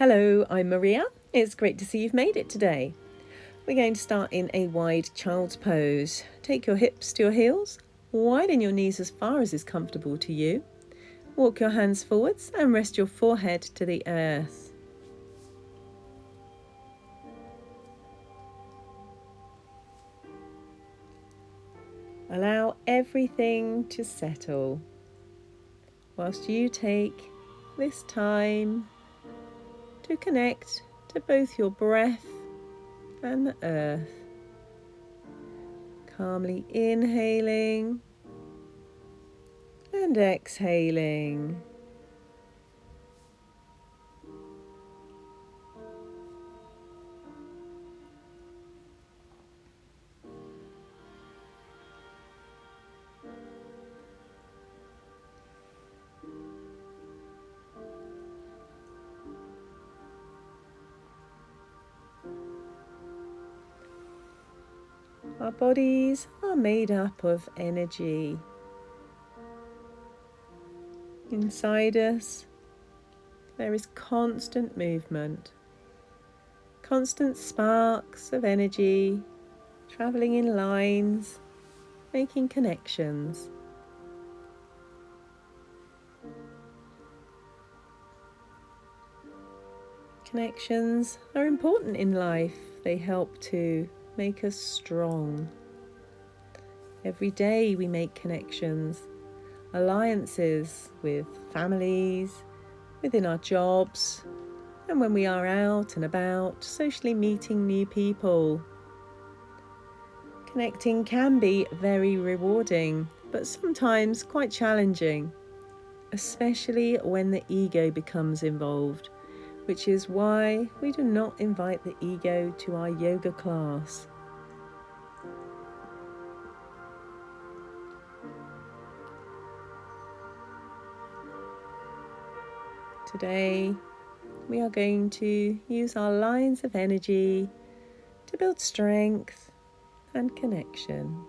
Hello, I'm Maria. It's great to see you've made it today. We're going to start in a wide child's pose. Take your hips to your heels, widen your knees as far as is comfortable to you. Walk your hands forwards and rest your forehead to the earth. Allow everything to settle whilst you take this time to connect to both your breath and the earth. Calmly inhaling and exhaling. Our bodies are made up of energy. Inside us, there is constant movement, constant sparks of energy traveling in lines, making connections. Connections are important in life. They help to make us strong. Every day we make connections, alliances with families, within our jobs, and when we are out and about, socially meeting new people. Connecting can be very rewarding, but sometimes quite challenging, especially when the ego becomes involved, which is why we do not invite the ego to our yoga class. Today, we are going to use our lines of energy to build strength and connection.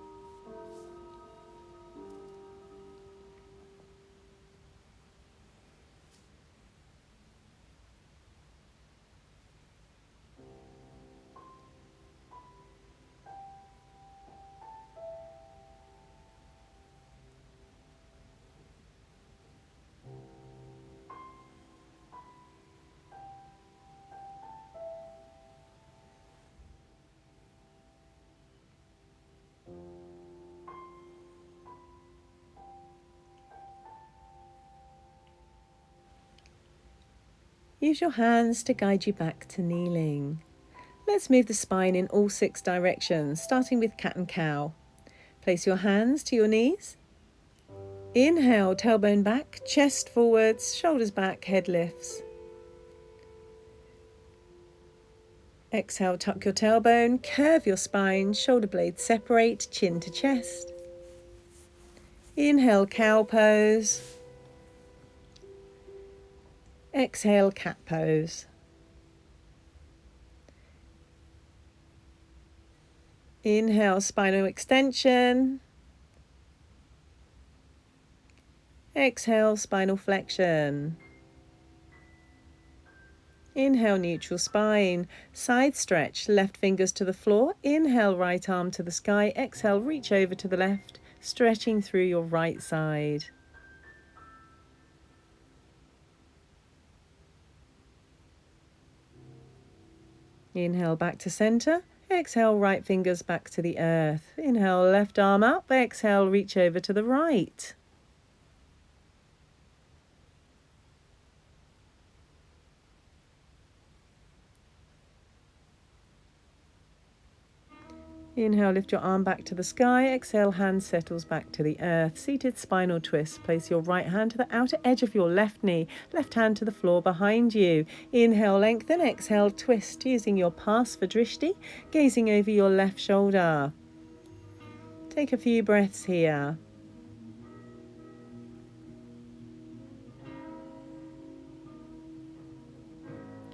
Use your hands to guide you back to kneeling. Let's move the spine in all 6 directions, starting with cat and cow. Place your hands to your knees. Inhale, tailbone back, chest forwards, shoulders back, head lifts. Exhale, tuck your tailbone, curve your spine, shoulder blades separate, chin to chest. Inhale, cow pose. Exhale, cat pose. Inhale, spinal extension. Exhale, spinal flexion. Inhale, neutral spine. Side stretch, left fingers to the floor. Inhale, right arm to the sky. Exhale, reach over to the left, stretching through your right side. Inhale, back to center. Exhale, right fingers back to the earth. Inhale, left arm up. Exhale, reach over to the right. Inhale, lift your arm back to the sky. Exhale, hand settles back to the earth. Seated spinal twist. Place your right hand to the outer edge of your left knee. Left hand to the floor behind you. Inhale, lengthen. Exhale, twist. Using your Pasvadrishti, gazing over your left shoulder. Take a few breaths here.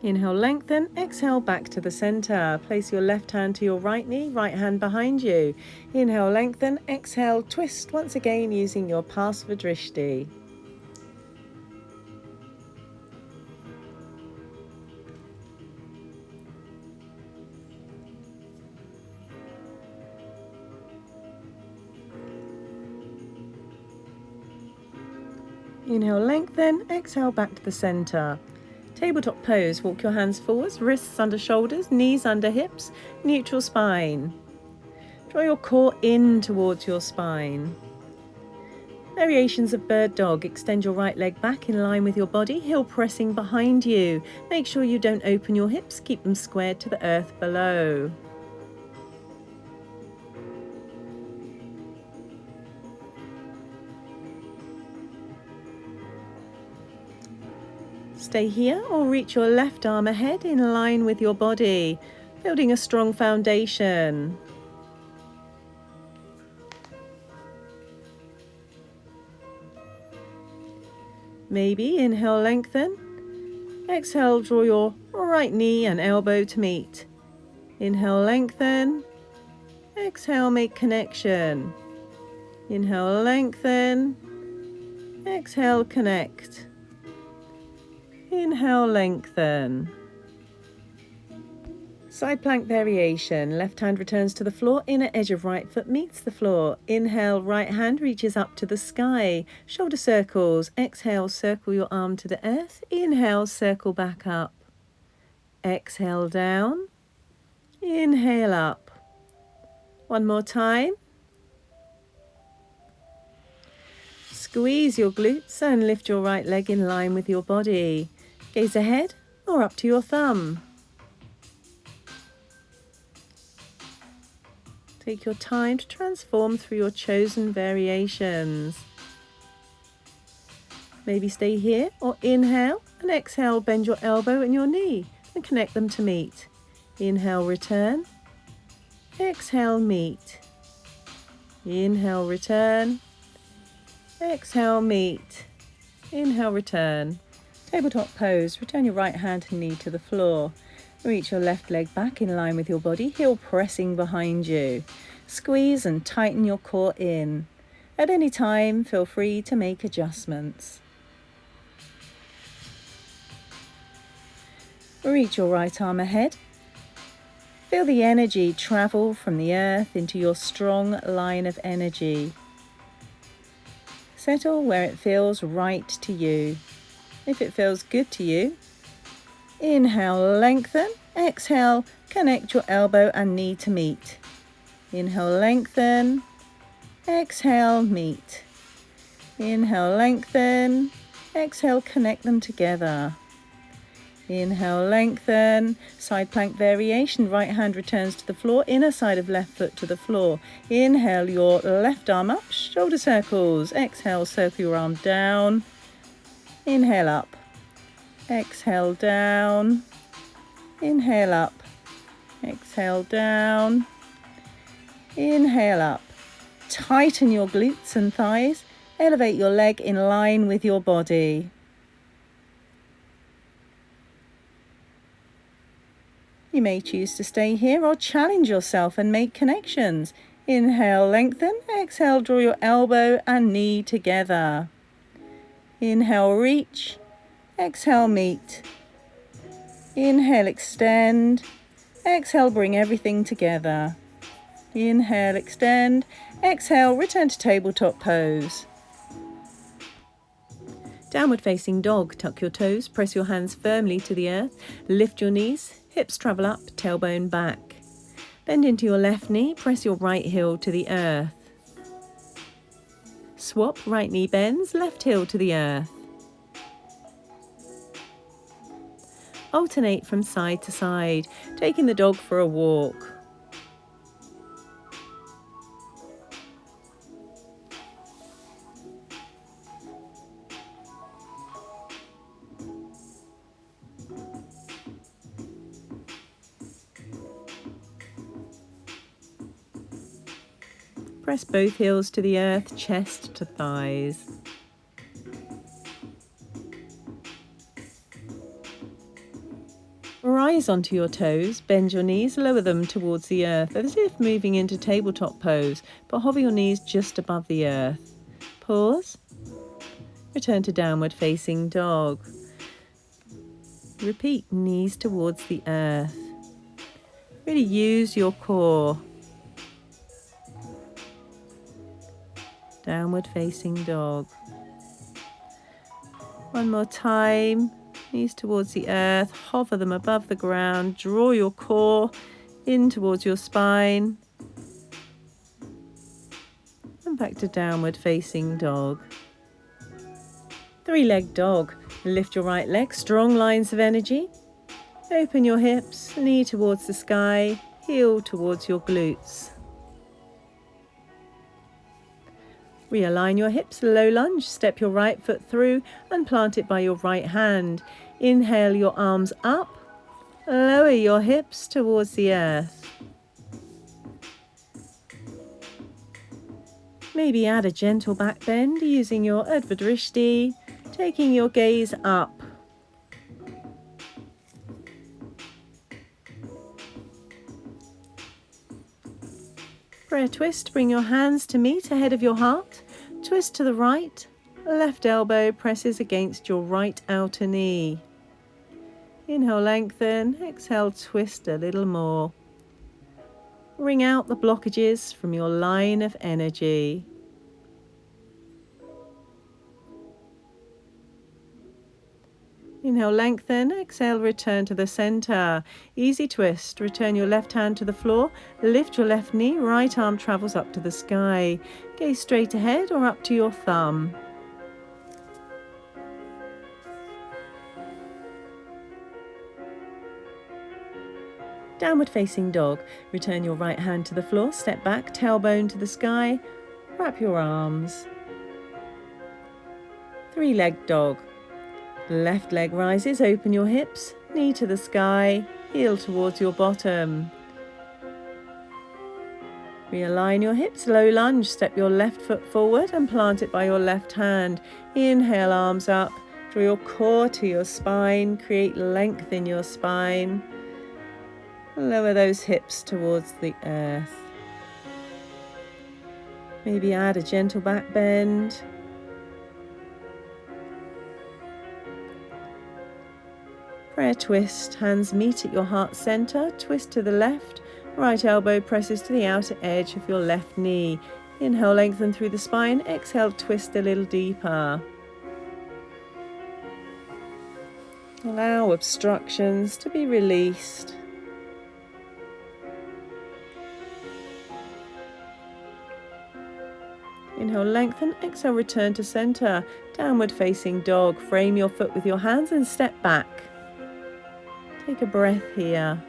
Inhale, lengthen. Exhale, back to the center. Place your left hand to your right knee, right hand behind you. Inhale, lengthen. Exhale, twist once again using your Pasvadrishti. Inhale, lengthen. Exhale, back to the center. Tabletop pose. Walk your hands forwards, wrists under shoulders, knees under hips, neutral spine. Draw your core in towards your spine. Variations of bird dog. Extend your right leg back in line with your body, heel pressing behind you. Make sure you don't open your hips, keep them squared to the earth below. Stay here or reach your left arm ahead in line with your body, building a strong foundation. Maybe inhale, lengthen. Exhale, draw your right knee and elbow to meet. Inhale, lengthen. Exhale, make connection. Inhale, lengthen. Exhale, connect. Inhale, lengthen. Side plank variation. Left hand returns to the floor, inner edge of right foot meets the floor. Inhale, right hand reaches up to the sky. Shoulder circles. Exhale, circle your arm to the earth. Inhale, circle back up. Exhale, down. Inhale, up. One more time. Squeeze your glutes and lift your right leg in line with your body. Gaze ahead or up to your thumb. Take your time to transform through your chosen variations. Maybe stay here or inhale and exhale, bend your elbow and your knee and connect them to meet. Inhale, return. Exhale, meet. Inhale, return. Exhale, meet. Inhale, return. Tabletop pose. Return your right hand and knee to the floor. Reach your left leg back in line with your body, heel pressing behind you. Squeeze and tighten your core in. At any time, feel free to make adjustments. Reach your right arm ahead. Feel the energy travel from the earth into your strong line of energy. Settle where it feels right to you. If it feels good to you, inhale, lengthen. Exhale, connect your elbow and knee to meet. Inhale, lengthen. Exhale, meet. Inhale, lengthen. Exhale, connect them together. Inhale, lengthen. Side plank variation. Right hand returns to the floor, inner side of left foot to the floor. Inhale, your left arm up, shoulder circles. Exhale, circle your arm down. Inhale, up. Exhale, down. Inhale, up. Exhale, down. Inhale, up. Tighten your glutes and thighs. Elevate your leg in line with your body. You may choose to stay here or challenge yourself and make connections. Inhale, lengthen. Exhale, draw your elbow and knee together. Inhale, reach. Exhale, meet. Inhale, extend. Exhale, bring everything together. Inhale, extend. Exhale, return to tabletop pose. Downward facing dog. Tuck your toes, press your hands firmly to the earth. Lift your knees, hips travel up, tailbone back. Bend into your left knee, press your right heel to the earth. Swap, right knee bends, left heel to the earth. Alternate from side to side, taking the dog for a walk. Press both heels to the earth, chest to thighs. Rise onto your toes, bend your knees, lower them towards the earth as if moving into tabletop pose, but hover your knees just above the earth. Pause. Return to downward facing dog. Repeat, knees towards the earth. Really use your core. Downward facing dog. One more time. Knees towards the earth, hover them above the ground, draw your core in towards your spine. And back to downward facing dog. Three-legged dog. Lift your right leg, strong lines of energy. Open your hips, knee towards the sky, heel towards your glutes. Realign your hips, low lunge, step your right foot through and plant it by your right hand. Inhale your arms up, lower your hips towards the earth. Maybe add a gentle back bend using your Urdhva Drishti, taking your gaze up. Prayer twist, bring your hands to meet ahead of your heart. Twist to the right, left elbow presses against your right outer knee. Inhale, lengthen, exhale, twist a little more. Wring out the blockages from your line of energy. Inhale, lengthen, exhale, return to the center. Easy twist, return your left hand to the floor, lift your left knee, right arm travels up to the sky. Gaze straight ahead or up to your thumb. Downward facing dog. Return your right hand to the floor, step back, tailbone to the sky, wrap your arms. Three-legged dog. Left leg rises, open your hips, knee to the sky, heel towards your bottom. Realign your hips, low lunge, step your left foot forward and plant it by your left hand. Inhale, arms up, draw your core to your spine, create length in your spine. Lower those hips towards the earth. Maybe add a gentle back bend. Prayer twist, hands meet at your heart center, twist to the left, right elbow presses to the outer edge of your left knee. Inhale, lengthen through the spine, exhale, twist a little deeper. Allow obstructions to be released. Inhale, lengthen, exhale, return to center. Downward facing dog, frame your foot with your hands and step back. Take a breath here.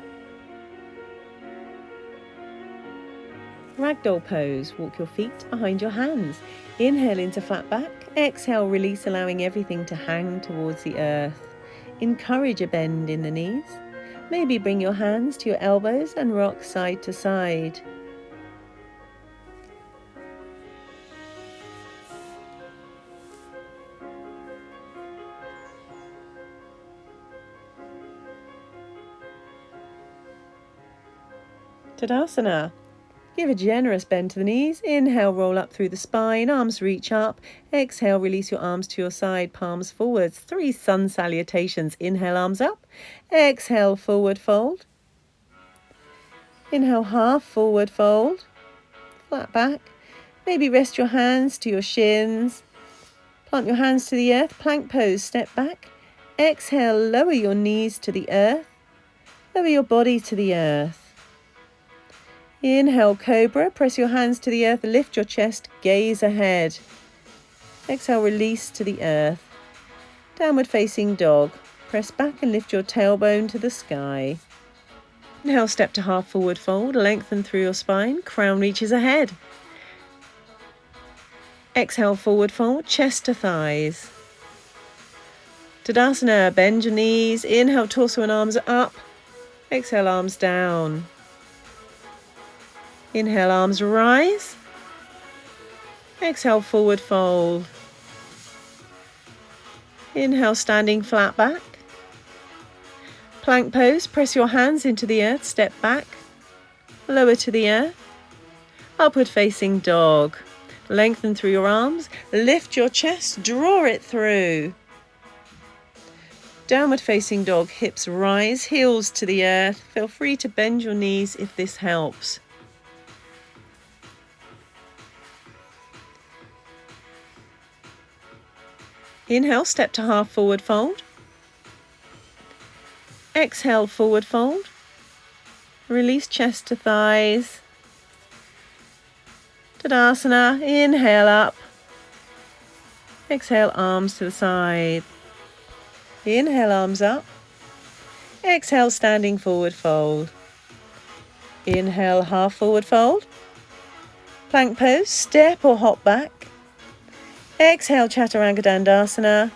Ragdoll pose, walk your feet behind your hands. Inhale into flat back, exhale, release, allowing everything to hang towards the earth. Encourage a bend in the knees. Maybe bring your hands to your elbows and rock side to side. Tadasana. Give a generous bend to the knees. Inhale, roll up through the spine, arms reach up. Exhale, release your arms to your side, palms forwards. 3 sun salutations. Inhale, arms up. Exhale, forward fold. Inhale, half forward fold. Flat back. Maybe rest your hands to your shins. Plant your hands to the earth. Plank pose, step back. Exhale, lower your knees to the earth. Lower your body to the earth. Inhale, cobra, press your hands to the earth, lift your chest, gaze ahead. Exhale, release to the earth. Downward facing dog, press back and lift your tailbone to the sky. Inhale, step to half forward fold, lengthen through your spine, crown reaches ahead. Exhale, forward fold, chest to thighs. Tadasana, bend your knees, inhale, torso and arms up. Exhale, arms down. Inhale, arms rise. Exhale, forward fold. Inhale, standing flat back. Plank pose, press your hands into the earth, step back. Lower to the earth. Upward facing dog. Lengthen through your arms, lift your chest, draw it through. Downward facing dog, hips rise, heels to the earth. Feel free to bend your knees if this helps. Inhale, step to half forward fold. Exhale, forward fold. Release chest to thighs. Tadasana, inhale up. Exhale, arms to the side. Inhale, arms up. Exhale, standing forward fold. Inhale, half forward fold. Plank pose, step or hop back. Exhale, Chaturanga Dandasana.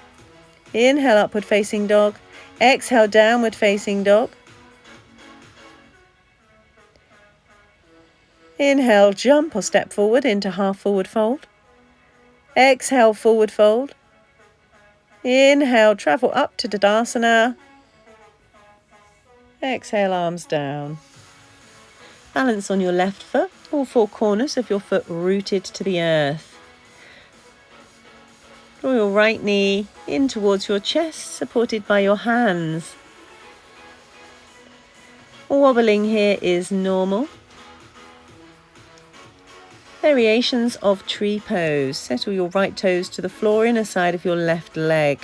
Inhale, upward facing dog. Exhale, downward facing dog. Inhale, jump or step forward into half forward fold. Exhale, forward fold. Inhale, travel up to Tadasana. Exhale, arms down. Balance on your left foot, all four corners of your foot rooted to the earth. Draw your right knee in towards your chest, supported by your hands. Wobbling here is normal. Variations of tree pose. Settle your right toes to the floor, inner side of your left leg.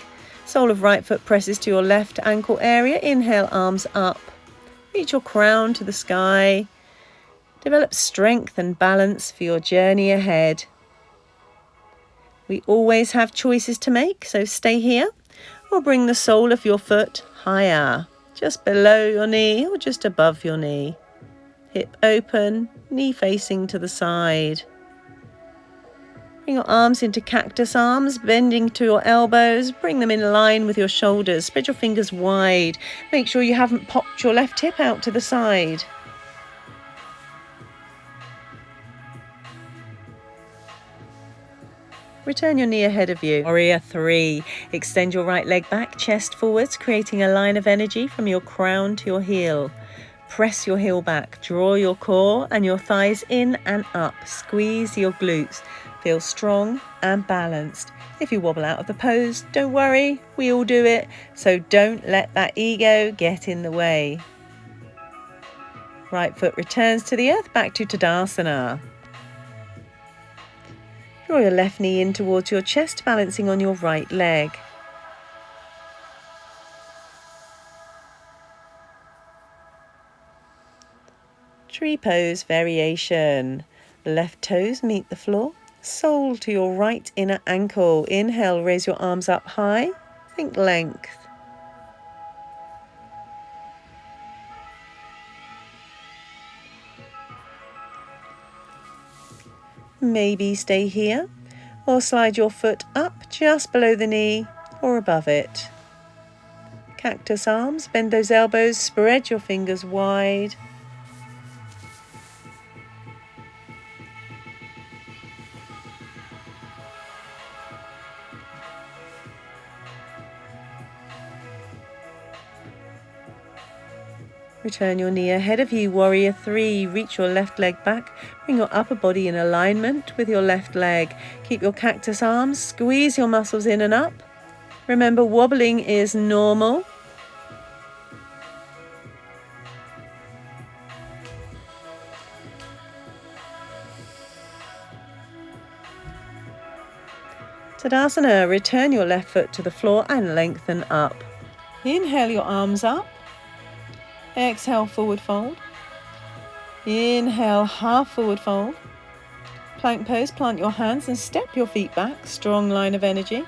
Sole of right foot presses to your left ankle area. Inhale, arms up. Reach your crown to the sky. Develop strength and balance for your journey ahead. We always have choices to make, so stay here or bring the sole of your foot higher, just below your knee or just above your knee. Hip open, knee facing to the side. Bring your arms into cactus arms, bending to your elbows. Bring them in line with your shoulders. Spread your fingers wide. Make sure you haven't popped your left hip out to the side. Return your knee ahead of you. Warrior 3. Extend your right leg back, chest forwards, creating a line of energy from your crown to your heel. Press your heel back, draw your core and your thighs in and up. Squeeze your glutes. Feel strong and balanced. If you wobble out of the pose, don't worry, we all do it. So don't let that ego get in the way. Right foot returns to the earth, back to Tadasana. Draw your left knee in towards your chest, balancing on your right leg. Tree pose variation. Left toes meet the floor. Sole to your right inner ankle. Inhale, raise your arms up high. Think length. Maybe stay here or slide your foot up just below the knee or above it. Cactus arms, bend those elbows, spread your fingers wide. Return your knee ahead of you, Warrior 3. Reach your left leg back. Bring your upper body in alignment with your left leg. Keep your cactus arms. Squeeze your muscles in and up. Remember, wobbling is normal. Tadasana. Return your left foot to the floor and lengthen up. Inhale your arms up. Exhale, forward fold. Inhale, half forward fold. Plank pose, plant your hands and step your feet back. Strong line of energy.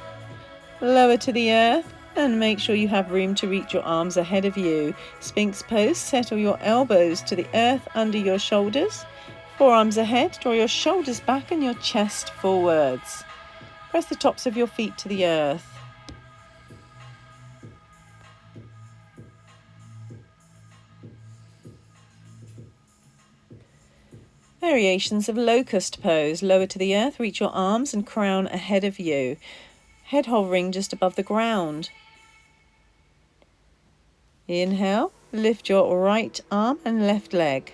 Lower to the earth and make sure you have room to reach your arms ahead of you. Sphinx pose, settle your elbows to the earth under your shoulders. Forearms ahead, draw your shoulders back and your chest forwards. Press the tops of your feet to the earth. Variations of locust pose. Lower to the earth, reach your arms and crown ahead of you. Head hovering just above the ground. Inhale, lift your right arm and left leg.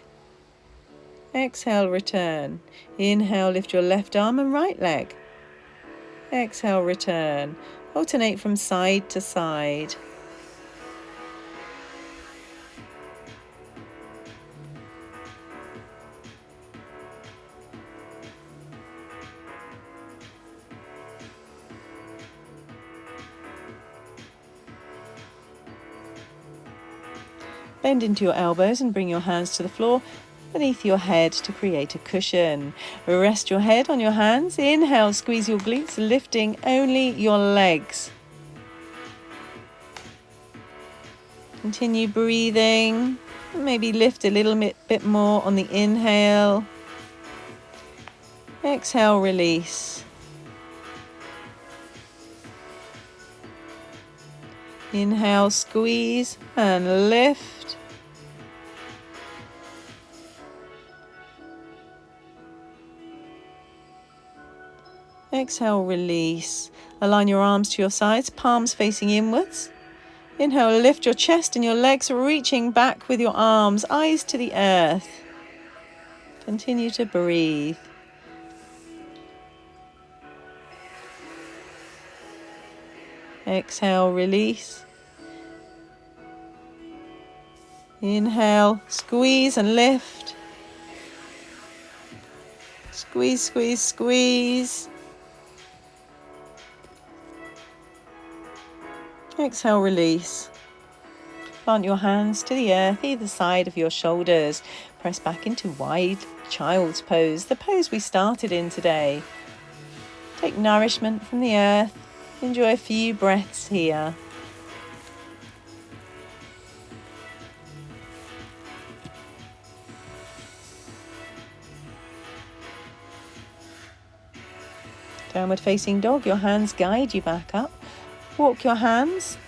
Exhale, return. Inhale, lift your left arm and right leg. Exhale, return. Alternate from side to side. Bend into your elbows and bring your hands to the floor beneath your head to create a cushion. Rest your head on your hands. Inhale, squeeze your glutes, lifting only your legs. Continue breathing. Maybe lift a little bit more on the inhale. Exhale, release. Inhale, squeeze and lift. Exhale, release. Align your arms to your sides, palms facing inwards. Inhale, lift your chest and your legs, reaching back with your arms, eyes to the earth. Continue to breathe. Exhale, release. Inhale, squeeze and lift. Squeeze, squeeze, squeeze. Exhale, release. Plant your hands to the earth, either side of your shoulders. Press back into wide child's pose, the pose we started in today. Take nourishment from the earth. Enjoy a few breaths here. Downward facing dog, your hands guide you back up. Walk your hands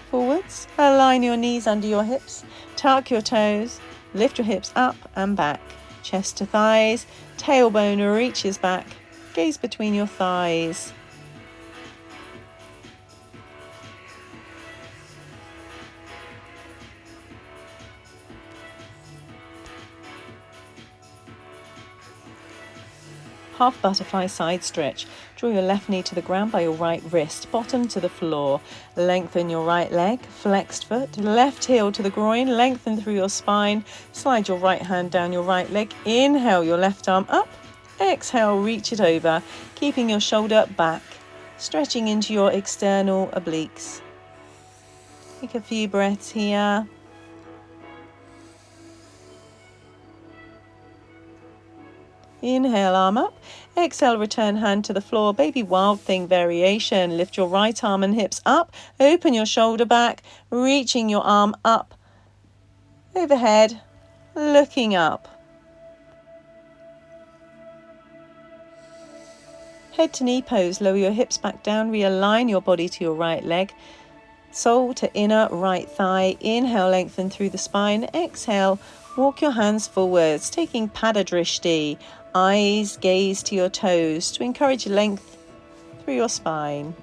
forwards. Align your knees under your hips. Tuck your toes. Lift your hips up and back. Chest to thighs. Tailbone reaches back. Gaze between your thighs. Half butterfly side stretch. Draw your left knee to the ground by your right wrist, bottom to the floor. Lengthen your right leg, flexed foot, left heel to the groin, lengthen through your spine. Slide your right hand down your right leg. Inhale your left arm up. Exhale, reach it over, keeping your shoulder back, stretching into your external obliques. Take a few breaths here. Inhale, arm up. Exhale, return hand to the floor. Baby wild thing variation. Lift your right arm and hips up. Open your shoulder back, reaching your arm up, overhead, looking up. Head to knee pose. Lower your hips back down. Realign your body to your right leg. Sole to inner right thigh. Inhale, lengthen through the spine. Exhale, walk your hands forwards, taking Pada Drishti. Eyes gaze to your toes to encourage length through your spine.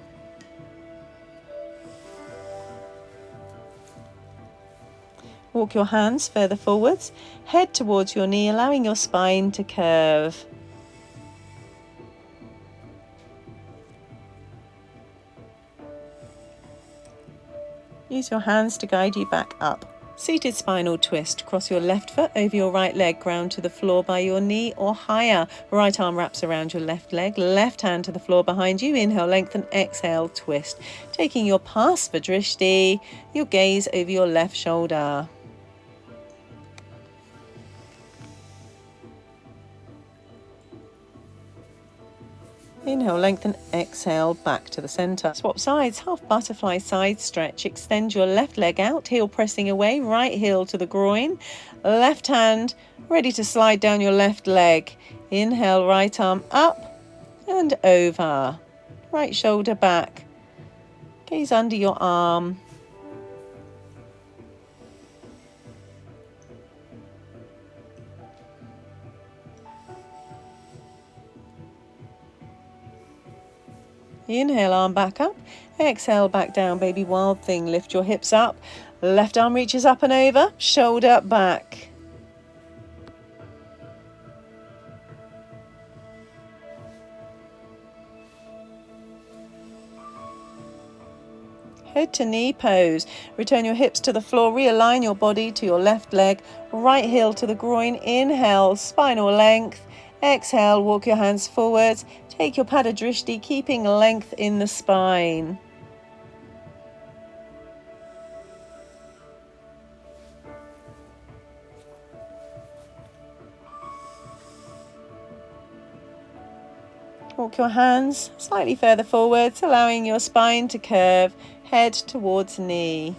Walk your hands further forwards, head towards your knee, allowing your spine to curve. Use your hands to guide you back up. Seated spinal twist. Cross your left foot over your right leg, ground to the floor by your knee or higher. Right arm wraps around your left leg, left hand to the floor behind you. Inhale, lengthen, exhale, twist. Taking your Pasva Drishti, your gaze over your left shoulder. Inhale, lengthen, exhale, back to the center. Swap sides, half butterfly side stretch. Extend your left leg out, heel pressing away, right heel to the groin. Left hand ready to slide down your left leg. Inhale, right arm up and over. Right shoulder back. Gaze under your arm. Inhale, arm back up. Exhale, back down, baby wild thing. Lift your hips up. Left arm reaches up and over. Shoulder back. Head to knee pose. Return your hips to the floor. Realign your body to your left leg. Right heel to the groin. Inhale, spinal length. Exhale, walk your hands forwards. Take your Pada Drishti, keeping length in the spine. Walk your hands slightly further forwards, allowing your spine to curve, head towards knee.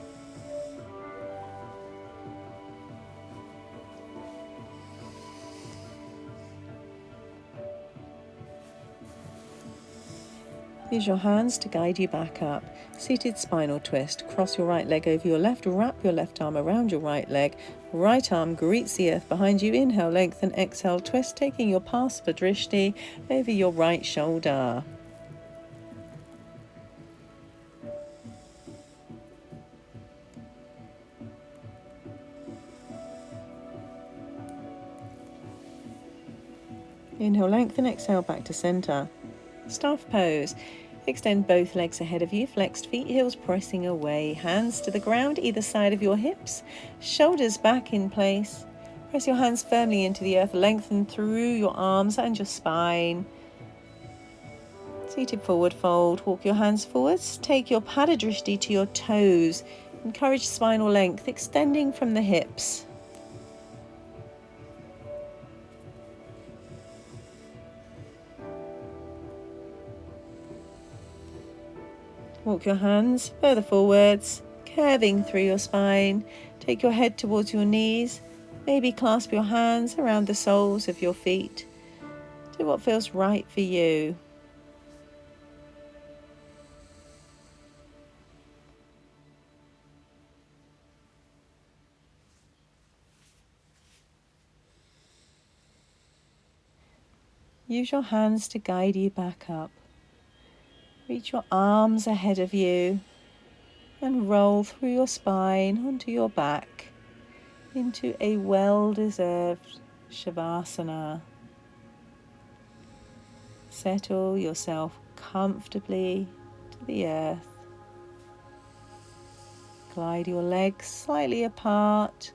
Use your hands to guide you back up. Seated spinal twist. Cross your right leg over your left. Wrap your left arm around your right leg. Right arm greets the earth behind you. Inhale, lengthen, exhale, twist, taking your Pasva Drishti over your right shoulder. Inhale, lengthen, exhale, back to center. Staff pose. Extend both legs ahead of you, flexed feet, heels pressing away, hands to the ground either side of your hips, shoulders back in place. Press your hands firmly into the earth, lengthen through your arms and your spine. Seated forward fold, walk your hands forwards, take your Pada Drishti to your toes. Encourage spinal length, extending from the hips. Walk your hands further forwards, curving through your spine. Take your head towards your knees. Maybe clasp your hands around the soles of your feet. Do what feels right for you. Use your hands to guide you back up. Reach your arms ahead of you and roll through your spine onto your back into a well-deserved Shavasana. Settle yourself comfortably to the earth. Glide your legs slightly apart.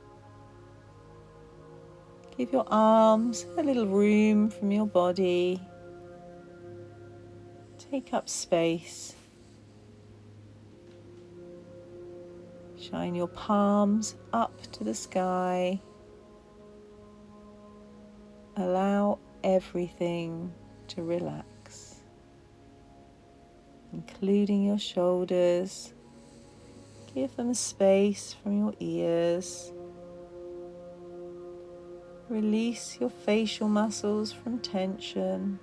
Give your arms a little room from your body. Take up space. Shine your palms up to the sky. Allow everything to relax, including your shoulders. Give them space from your ears. Release your facial muscles from tension.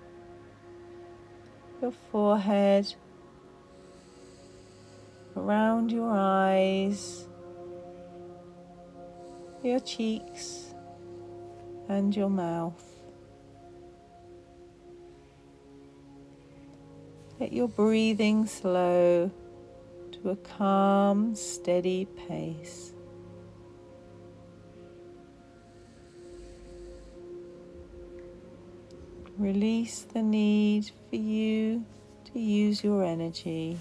Your forehead, around your eyes, your cheeks, and your mouth. Let your breathing slow to a calm, steady pace. Release the need for you to use your energy.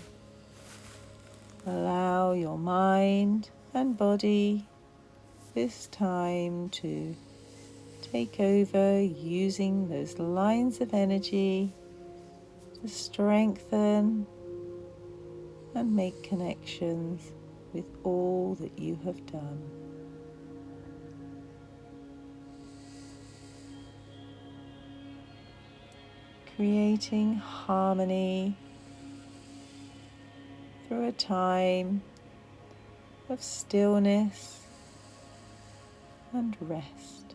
Allow your mind and body this time to take over, using those lines of energy to strengthen and make connections with all that you have done. Creating harmony through a time of stillness and rest.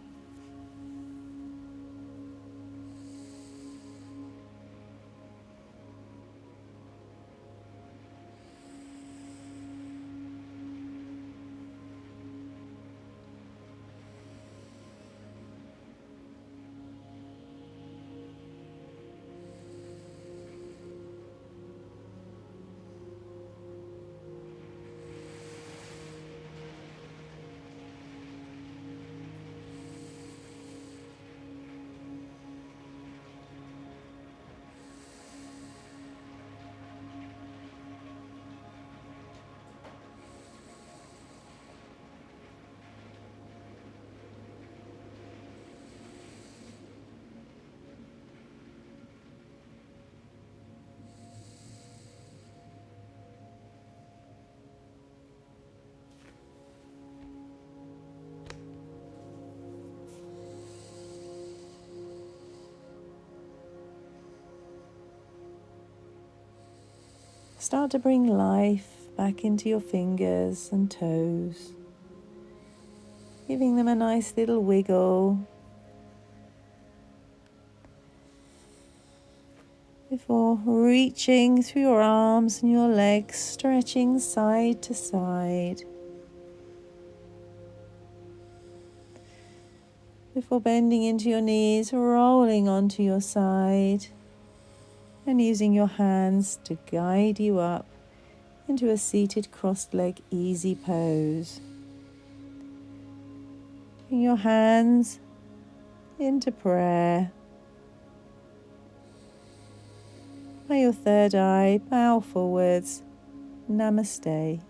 Start to bring life back into your fingers and toes, giving them a nice little wiggle before reaching through your arms and your legs, stretching side to side. Before bending into your knees, rolling onto your side and using your hands to guide you up into a seated crossed leg easy pose. Bring your hands into prayer. By your third eye, bow forwards. Namaste.